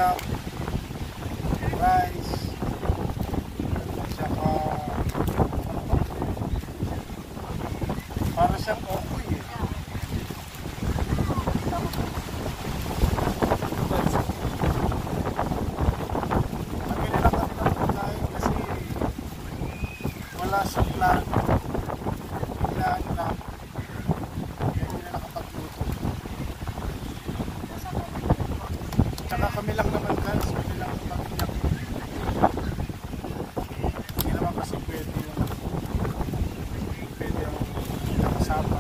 ketchup, rice, at saka para siyang okoy eh. Nabili lang kami ng pagkain kasi wala sa plan. Biglaan lang. Kaya hindi na nakapagluto. Tsaka kami lang naman guys, kami lang mag-iyak. Hindi naman kasi pwede yung nakasama.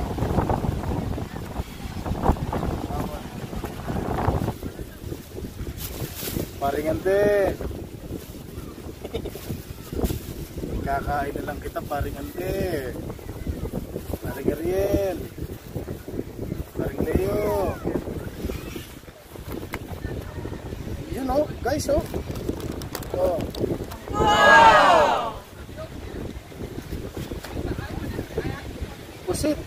Paring ante. Kakain na lang kita paring ante. Paring Ariel. Paring Leo. You know, guys, oh. Oh. Wow! Pusit.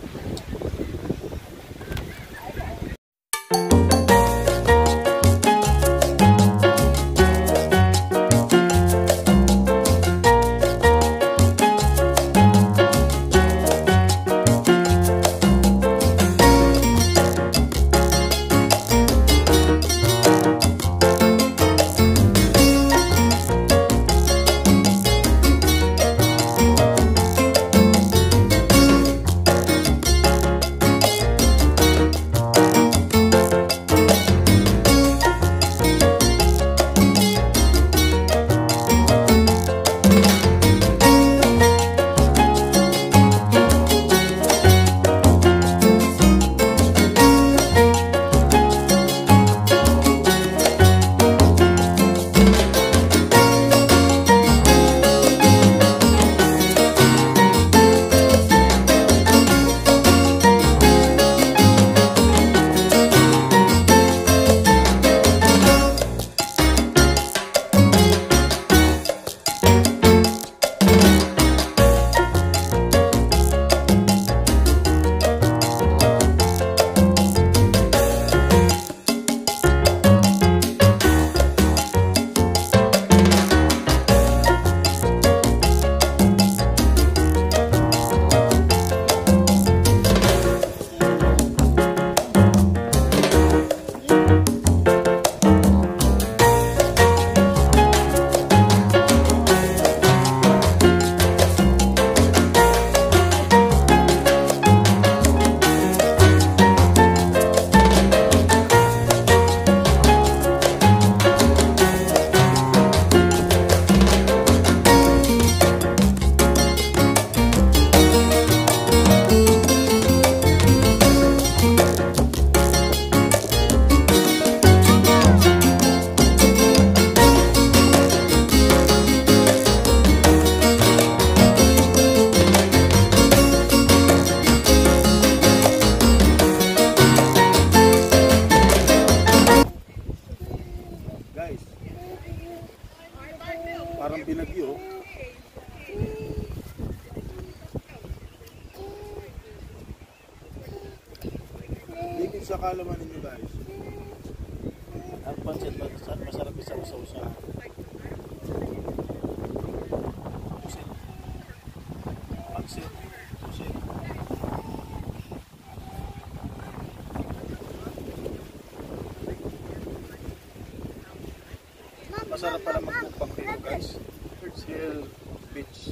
Parang binagyo. Dikit sa kalaman ninyo guys. Ang pancit masarap isaw-saw sa pusit. Pancit. Pusit. Masarap pala magpupang dito guys. Hill Beach.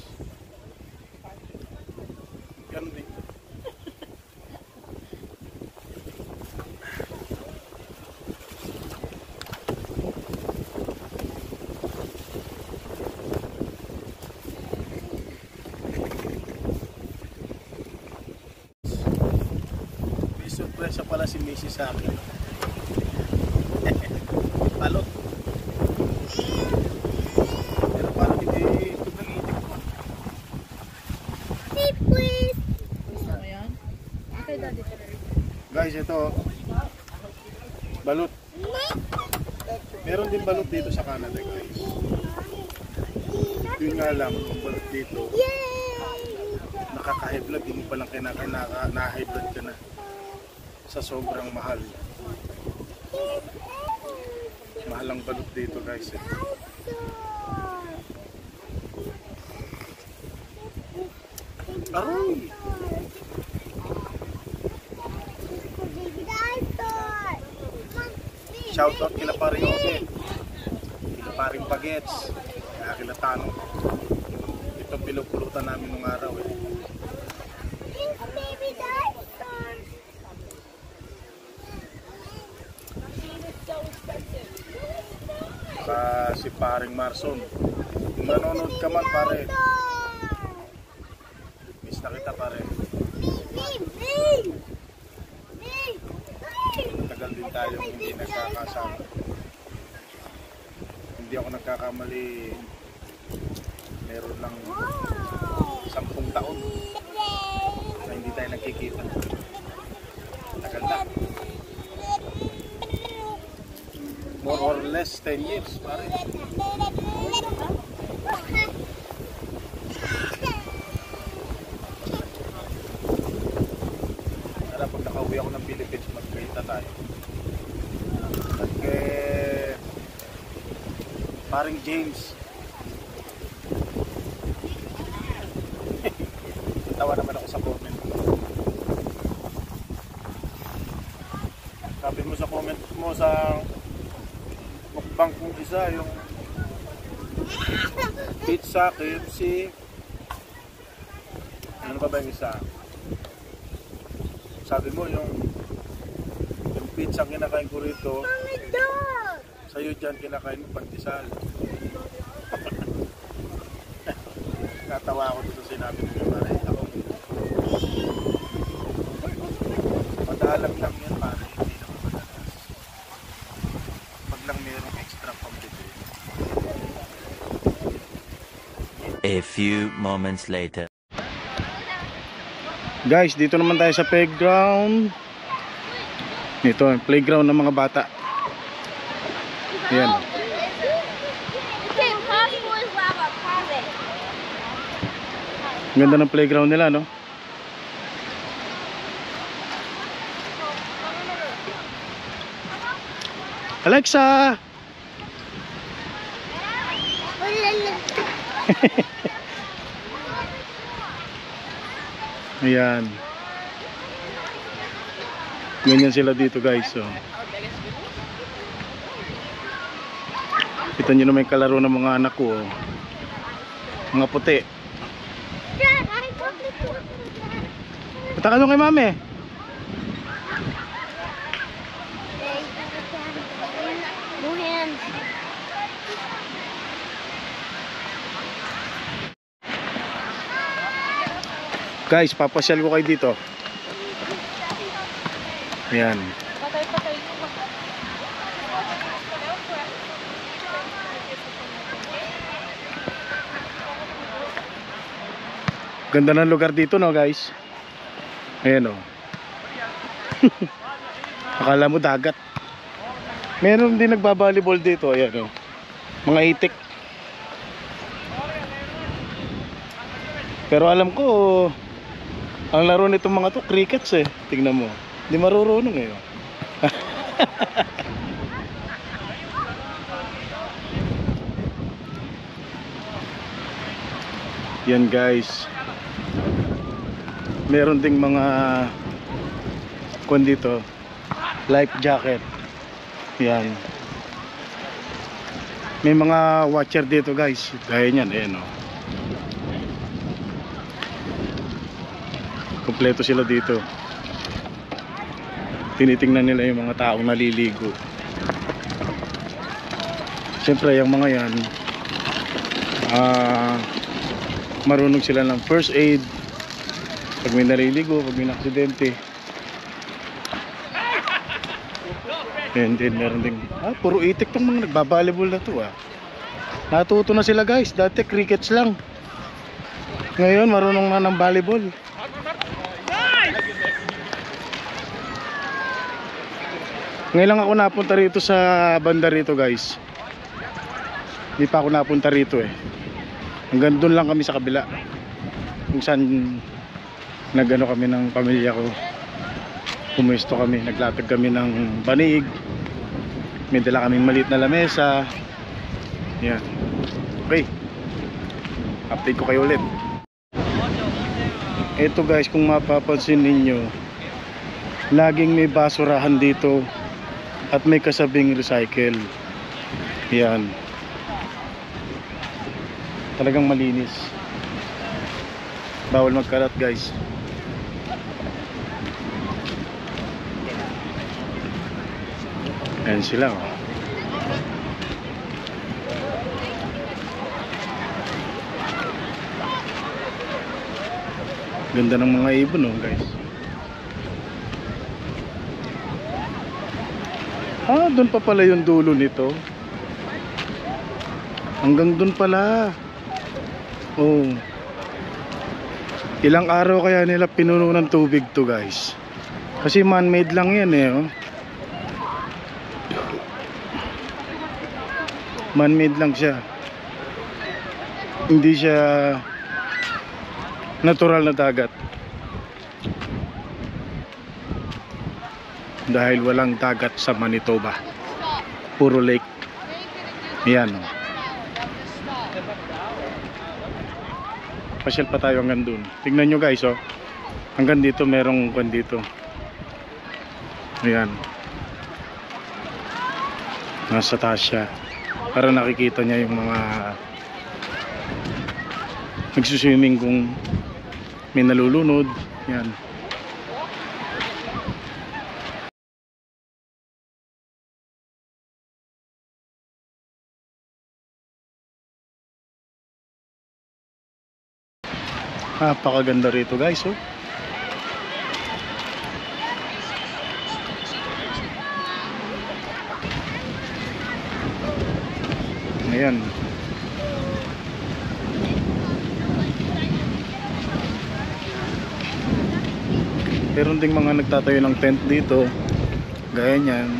Yan din. May surpresa pala si Mrs. sa akin. Palot. Pero parang hindi ito nag-iitip ko. Hey, please! Gusto mo yan? Okay, daddy. Guys, ito. Balot. Meron din balot dito sa Canada, guys. Yun nga lang, kung balot dito, nakaka-high blood, hindi pa lang na-high blood ka na sa sobrang mahal. Mahal ang balot dito guys eh. Aray! Shoutout kila paring Oge, kila paring Bagets, kila Tanong. Ito pinupulutan namin nung araw eh. Si paring Marson, kung nanonood ka man pare, miss na kita pare. Tagal din tayo hindi nagkakasama. Hindi ako nagkakamali, meron lang 10 taon na hindi tayo nagkikita. Tagal na. More or less 10 years pare. Tara, pag nakauwi ako ng Philippines, magkita tayo. Paring James. Tawa naman ako sa comment. Sabi mo sa comment mo sa mukbang kong isa, yung pizza, KFC, ano pa ba yung isa? Sabi mo yung pizza kinakain ko rito, sa'yo dyan kinakain mo pandesal. Natawa ako dito sinabi mo pare. Ako madalang lang yan pare, hindi naman madalas. Pag lang mayroong extra pambili. A few moments later. Guys, dito naman tayo sa playground. Ito, playground ng mga bata. Ayan. Ganda ng playground nila, no? Alexa! Ayan. Ganyan sila dito guys. So, kita nyo naman yung kalaro ng mga anak ko. Oh. Mga puti. Punta ka doon kay mami. Guys, papasyal ko kayo dito. Ayan. Ganda ng lugar dito, no guys. Ayan, oh. Akala mo dagat. Meron din nagbabalibol dito. Ayan, oh. Mga itik. Pero alam ko, ang laro nitong mga to, crickets eh. Tignan mo. Hindi marurunong eh. Yan guys. Meron ding mga dito, life jacket. Yan. May mga watcher dito guys. Gaya niyan, ayan oh. Kompleto sila dito. Tinitingnan nila yung mga taong naliligo. Siyempre yung mga yan marunong sila ng first aid pag may naliligo, pag may aksidente. And then meron ding puro itik tong mga nagbabalibol na to ah. Natuto na sila guys. Dati crickets lang. Ngayon marunong na ng volleyball. Ngayon lang ako napunta rito sa banda rito guys. Hindi pa ako napunta rito eh. Hanggang doon lang kami sa kabila. Kung saan nagano kami ng pamilya ko. Pumuesto kami, naglatag kami ng banig. May dala kaming maliit na lamesa. Yan. Okay, update ko kayo ulit. Ito guys, kung mapapansin ninyo, laging may basurahan dito at may kasabing recycle. Yan. Talagang malinis. Bawal magkalat guys. Ayan sila oh. Ganda ng mga ibon oh guys. Doon pa pala yung dulo nito. Hanggang doon pala. Oh. Ilang araw kaya nila pinuno ng tubig to guys. Kasi man-made lang yan eh oh. Man-made lang siya. Hindi siya natural na dagat. Dahil walang dagat sa Manitoba. Puro lake. Yan oh. Pasyal pa tayo hanggang dun. Tignan nyo guys oh. Hanggang dito merong kwan dito. Ayan. Nasa taas siya. Para nakikita niya yung mga nagsuswimming kung may nalulunod. Yan. Napakaganda rito guys oh. Ayan. Meron ding mga nagtatayo ng tent dito. Gaya niyan.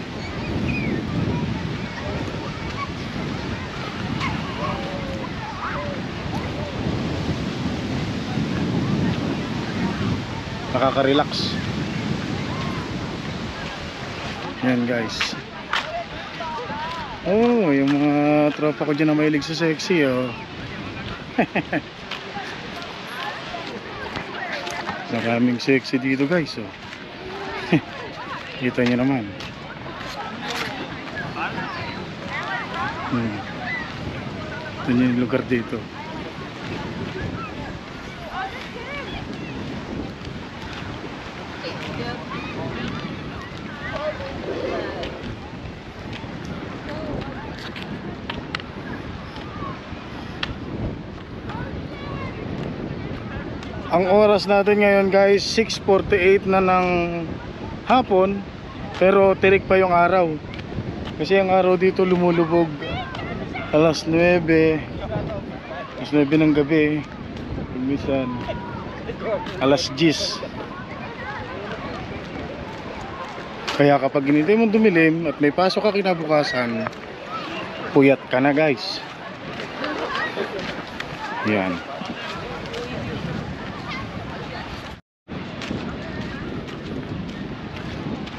Nakaka-relax. Yan guys. Oh, yung mga tropa ko dyan na mahilig sa sexy oh. Maraming sexy dito guys oh. Kita nyo naman. Ito yung lugar dito. Ang oras natin ngayon guys 6:48 na ng hapon. Pero tirik pa yung araw. Kasi ang araw dito lumulubog alas 9. Alas 9 ng gabi. Minsan alas 10. Kaya kapag hinintay mo dumilim at may pasok ka kinabukasan, puyat ka na guys. Yan.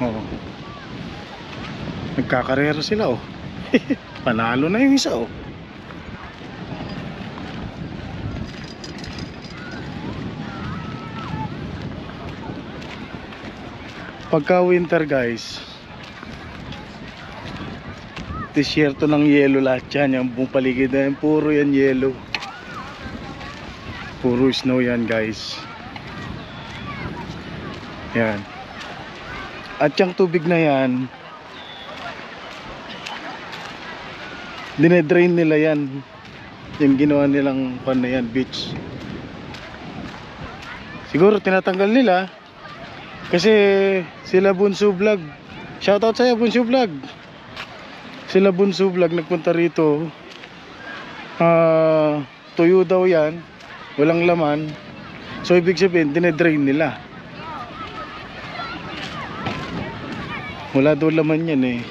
Oh. Nagkakarera sila oh. Panalo na yung isa oh. Pagka winter guys, disyerto ng yelo lahat yan. Yung buong paligid na yan, puro yan yelo. Puro snow yan guys. Yan. At yung tubig na yan, dinedrain nila yan. Yung ginawa nilang pan na yan, beach. Siguro tinatanggal nila kasi sila Bunso Vlog. Shoutout sa'yo Bunso Vlog. Sila Bunso Vlog nagpunta rito. Tuyo daw yan, walang laman. So ibig sabihin dinedrain nila. Wala daw laman yan eh.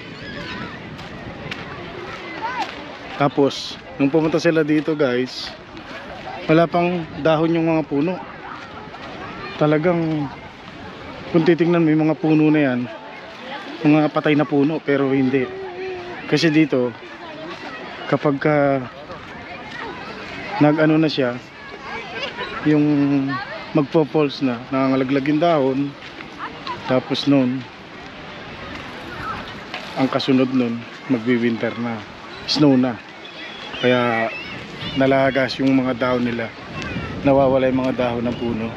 Tapos nung pumunta sila dito guys, wala pang dahon yung mga puno. Talagang kung titingnan mo yung mga puno na yan, mga patay na puno, pero hindi. Kasi dito kapag nag-ano na siya, yung magpo-falls na, nangangalaglag yung dahon, tapos nun ang kasunod nun magwi-winter na, snow na, kaya nalagas yung mga dahon nila, nawawala yung mga dahon ng puno.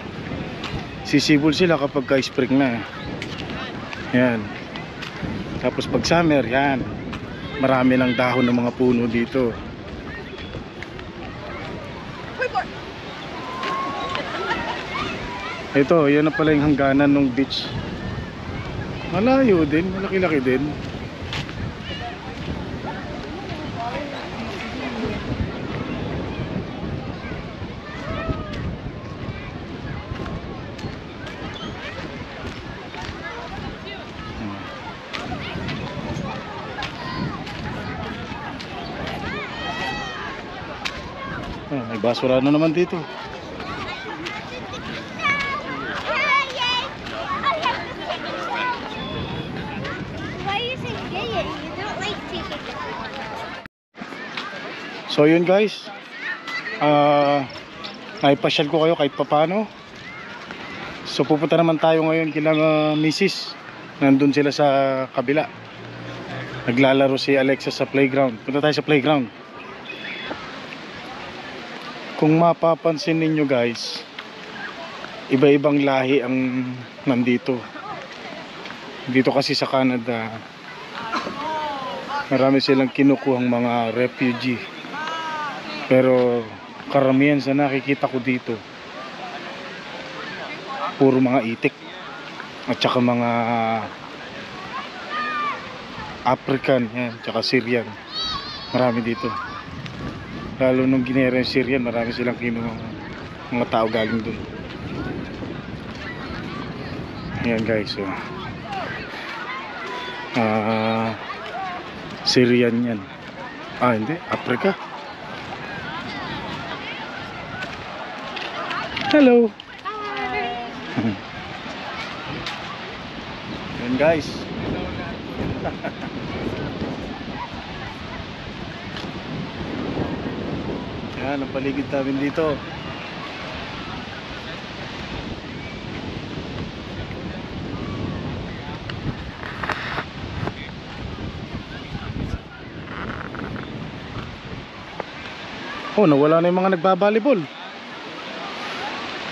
Sisibol sila kapag ka-spring na, yan. Tapos pag summer, yan, marami ng dahon ng mga puno dito. Ito, yan na pala yung hangganan ng beach. Malayo din, malaki-laki din. May basura na naman dito. So yun guys, naipasyal ko kayo kahit papano. So pupunta naman tayo ngayon kila misis. Nandun sila sa kabila, naglalaro si Alexa sa playground. Punta tayo sa playground. Kung mapapansin ninyo guys, iba-ibang lahi ang nandito. Dito kasi sa Canada, marami silang kinukuhang mga refugee. Pero karamihan sa nakikita ko dito, puro mga itik at saka mga African, yan, tsaka Syrian. Marami dito. Lalo nung ginera yung Syrian, marami silang kinuhang mga tao galing dun. Ayan guys, so Syrian yan. Hindi, Africa. Hello. Ayan guys. Yan ang paligid namin dito. Oh, nawala na yung mga nagbabalibol.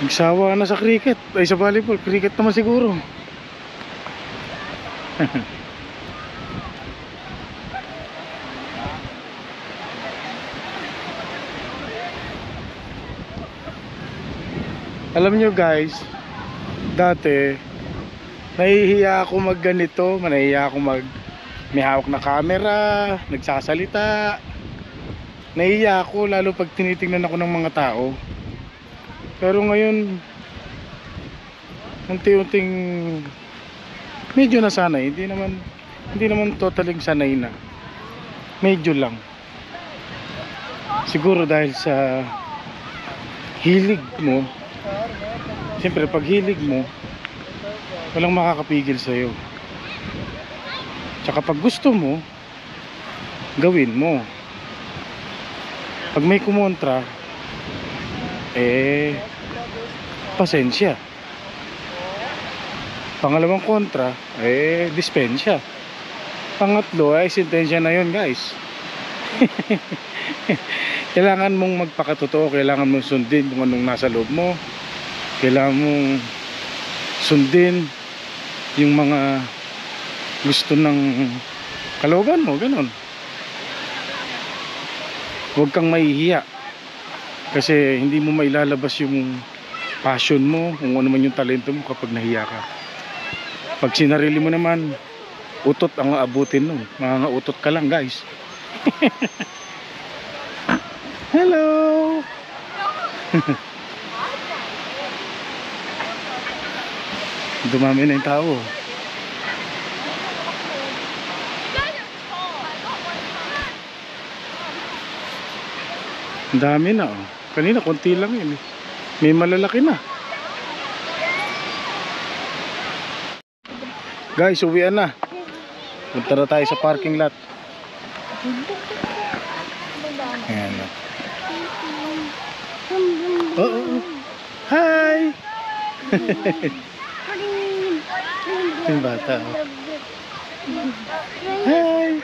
Nagsawa na sa cricket. Ay, sa volleyball. Cricket naman siguro. Alam nyo guys, dati nahihiya ako mag ganito, nahihiya ako may hawak na camera, nagsasalita. Nahihiya ako lalo pag tinitingnan ako ng mga tao. Pero ngayon unti-unting medyo nasanay. Hindi naman totaling sanay na, medyo lang. Siguro dahil sa hilig mo. Siyempre pag hilig mo, walang makakapigil sa'yo. Tsaka pag gusto mo, gawin mo. Pag may kumontra, pasensya. Pangalawang kontra, dispensya. Pangatlo ay sentensya na yun guys. Kailangan mong magpakatotoo, kailangan mong sundin kung anong nasa loob mo. Kailangan mong sundin yung mga gusto ng kalooban mo, ganun. Huwag kang mahihiya kasi hindi mo mailalabas yung passion mo, kung ano man yung talento mo kapag nahiya ka. Pag sinarili mo naman, utot ang aabutin nun. Mga utot ka lang guys. Hello. Dumami na yung tao. Ang dami na oh. Kanina konti lang yun eh. May malalaki na. Guys, uwian na. Punta na tayo sa parking lot. Ayan. Oo. Hi! Yung bata. Oh. Hi!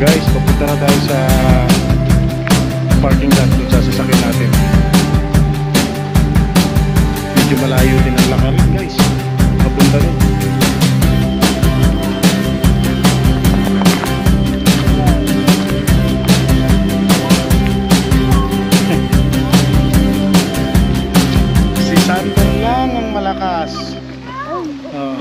Guys, papunta na tayo sa parking lot kung sasakyan natin. Medyo malayo din ang lakarin guys. Papunta rin. Si Sandal lang ang malakas. Oh.